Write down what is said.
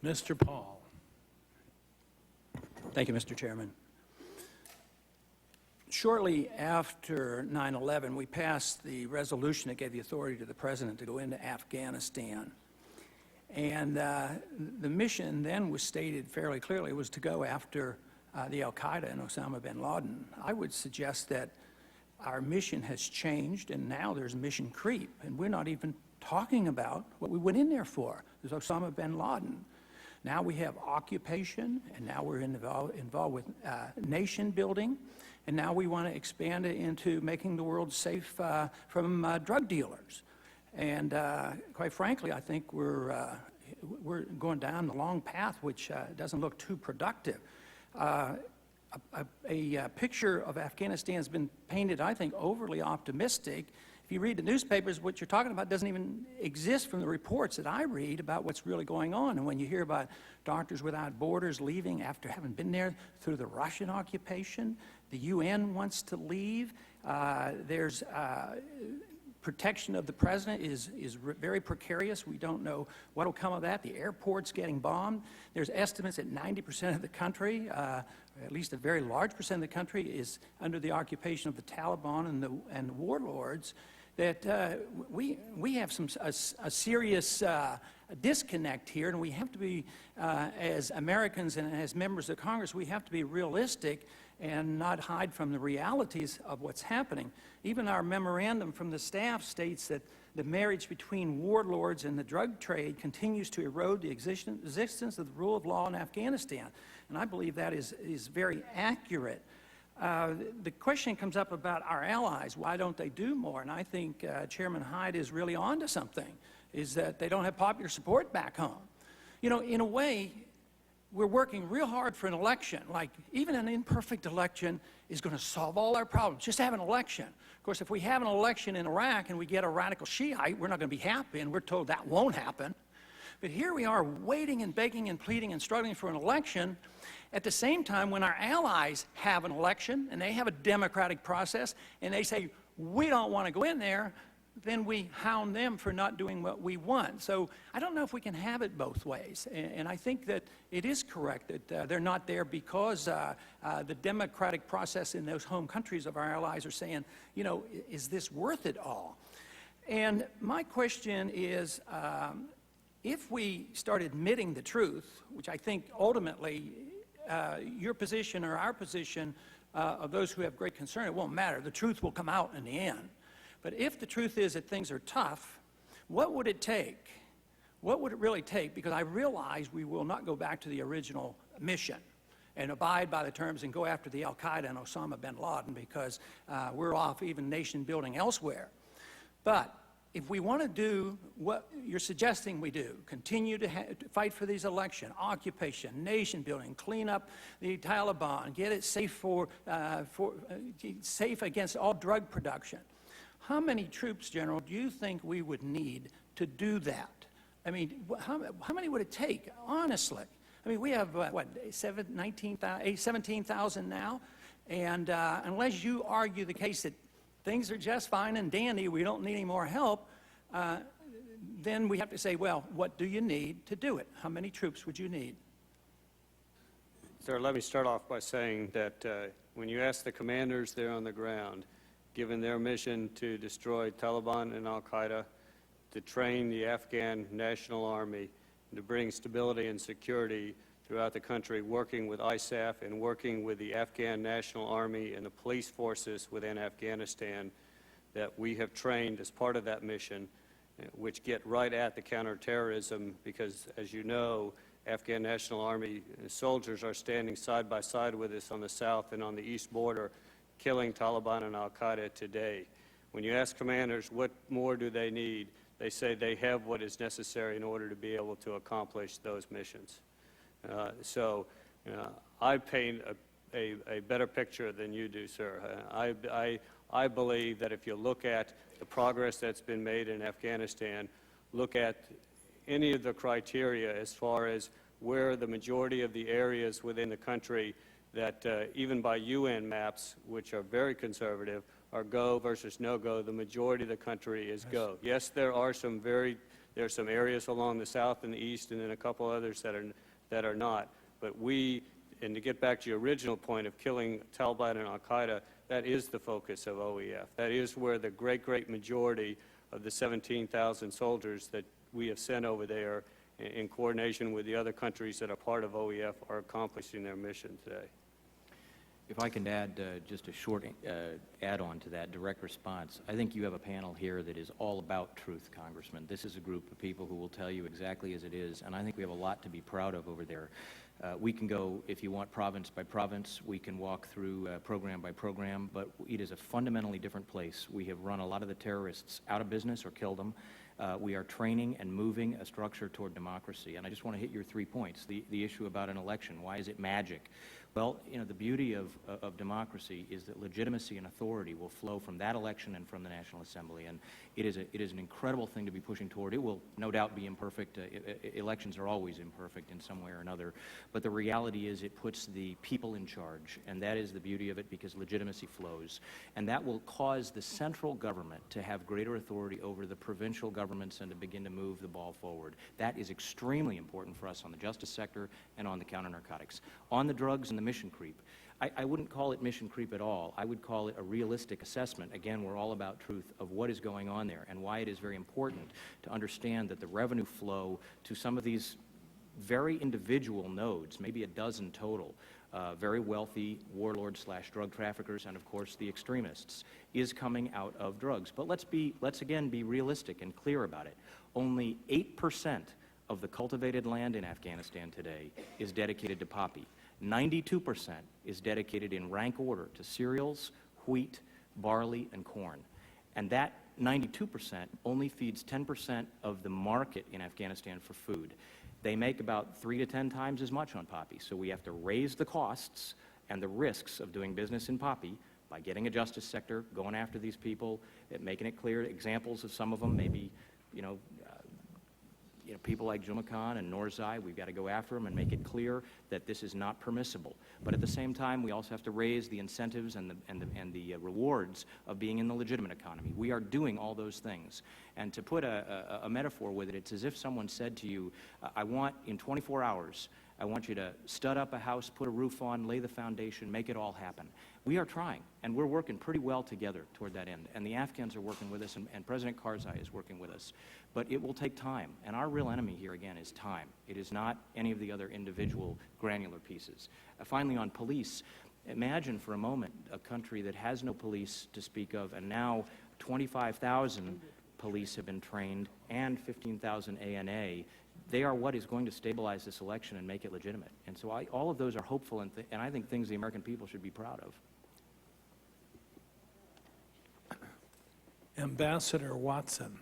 Mr. Paul. Thank you, Mr. Chairman. Shortly after 9/11, we passed the resolution that gave the authority to the President to go into Afghanistan. And the mission then was stated fairly clearly was to go after the al-Qaeda and Osama bin Laden. I would suggest that our mission has changed, and now there's mission creep, and we're not even talking about what we went in there for. There's Osama bin Laden. Now we have occupation, and now we're involved with nation building, and now we want to expand it into making the world safe from drug dealers. And quite frankly, I think we're going down the long path, which doesn't look too productive. A picture of Afghanistan has been painted, I think, overly optimistic. If you read the newspapers, what you're talking about doesn't even exist from the reports that I read about what's really going on. And when you hear about Doctors Without Borders leaving after having been there through the Russian occupation, the UN wants to leave. There's protection of the president is very precarious. We don't know what will come of that. The airport's getting bombed. There's estimates that 90% of the country, at least a very large percent of the country, is under the occupation of the Taliban and the warlords. That we have a serious disconnect here, and we have to be, as Americans and as members of Congress, we have to be realistic and not hide from the realities of what's happening. Even our memorandum from the staff states that the marriage between warlords and the drug trade continues to erode the existence of the rule of law in Afghanistan, and I believe that is very accurate. The question comes up about our allies. Why don't they do more? And I think Chairman Hyde is really onto something, is that they don't have popular support back home. You know, in a way, we're working real hard for an election. Like, even an imperfect election is going to solve all our problems. Just have an election. Of course, if we have an election in Iraq and we get a radical Shiite, we're not going to be happy, and we're told that won't happen. But here we are waiting and begging and pleading and struggling for an election at the same time when our allies have an election and they have a democratic process and they say, we don't want to go in there, then we hound them for not doing what we want. So I don't know if we can have it both ways. And I think that it is correct that they're not there because the democratic process in those home countries of our allies are saying, you know, is this worth it all? And my question is, if we start admitting the truth, which I think ultimately your position or our position of those who have great concern, it won't matter. The truth will come out in the end. But if the truth is that things are tough, what would it take? What would it really take? Because I realize we will not go back to the original mission and abide by the terms and go after the al-Qaeda and Osama bin Laden because we're off even nation building elsewhere. But if we want to do what you're suggesting we do, continue to fight for these elections, occupation, nation building, clean up the Taliban, get it safe safe against all drug production, how many troops, General, do you think we would need to do that? I mean, how many would it take, honestly? I mean, we have, what, 17,000 now? And unless you argue the case that things are just fine and dandy, we don't need any more help, then we have to say, well, what do you need to do it? How many troops would you need? Sir, let me start off by saying that when you ask the commanders there on the ground, given their mission to destroy Taliban and al-Qaeda, to train the Afghan National Army, and to bring stability and security throughout the country, working with ISAF and working with the Afghan National Army and the police forces within Afghanistan that we have trained as part of that mission, which get right at the counterterrorism, because, as you know, Afghan National Army soldiers are standing side by side with us on the south and on the east border, killing Taliban and al-Qaeda today. When you ask commanders what more do they need, they say they have what is necessary in order to be able to accomplish those missions. I paint a better picture than you do, sir. I believe that if you look at the progress that's been made in Afghanistan, look at any of the criteria as far as where the majority of the areas within the country that even by UN maps, which are very conservative, are go versus no-go. The majority of the country is go. Yes, there are some There are some areas along the south and the east, and then a couple others that are not. But and to get back to your original point of killing Taliban and al-Qaeda, that is the focus of OEF. That is where the great majority of the 17,000 soldiers that we have sent over there in coordination with the other countries that are part of OEF are accomplishing their mission today. If I can add just a short add-on to that, direct response. I think you have a panel here that is all about truth, Congressman. This is a group of people who will tell you exactly as it is, and I think we have a lot to be proud of over there. We can go, if you want, province by province. We can walk through program by program, but it is a fundamentally different place. We have run a lot of the terrorists out of business or killed them. We are training and moving a structure toward democracy. And I just want to hit your 3 points. The issue about an election, why is it magic? Well, you know, the beauty of democracy is that legitimacy and authority will flow from that election and from the National Assembly. And it is an incredible thing to be pushing toward. It will no doubt be imperfect. Elections are always imperfect in some way or another. But the reality is it puts the people in charge. And that is the beauty of it, because legitimacy flows. And that will cause the central government to have greater authority over the provincial governments and to begin to move the ball forward. That is extremely important for us on the justice sector and on the counter-narcotics. On the drugs and the mission creep, I wouldn't call it mission creep at all. I would call it a realistic assessment. Again, we're all about truth of what is going on there and why it is very important to understand that the revenue flow to some of these very individual nodes, maybe a dozen total, very wealthy warlords / drug traffickers, and of course the extremists, is coming out of drugs. But let's again be realistic and clear about it. Only 8% of the cultivated land in Afghanistan today is dedicated to poppy. 92% is dedicated in rank order to cereals, wheat, barley, and corn. And that 92% only feeds 10% of the market in Afghanistan for food. They make about 3 to 10 times as much on poppy, so we have to raise the costs and the risks of doing business in poppy by getting a justice sector, going after these people, making it clear. Examples of some of them, maybe, people like Juma Khan and Norzai, we've got to go after them and make it clear that this is not permissible. But at the same time, we also have to raise the incentives and the rewards of being in the legitimate economy. We are doing all those things. And to put a metaphor with it, it's as if someone said to you, I want, in 24 hours, I want you to stud up a house, put a roof on, lay the foundation, make it all happen. We are trying, and we're working pretty well together toward that end. And the Afghans are working with us, and President Karzai is working with us. But it will take time, and our real enemy here, again, is time. It is not any of the other individual granular pieces. Finally, on police, imagine for a moment a country that has no police to speak of, and now 25,000 police have been trained and 15,000 ANA. They are what is going to stabilize this election and make it legitimate. And so all of those are hopeful, and I think things the American people should be proud of. Ambassador Watson.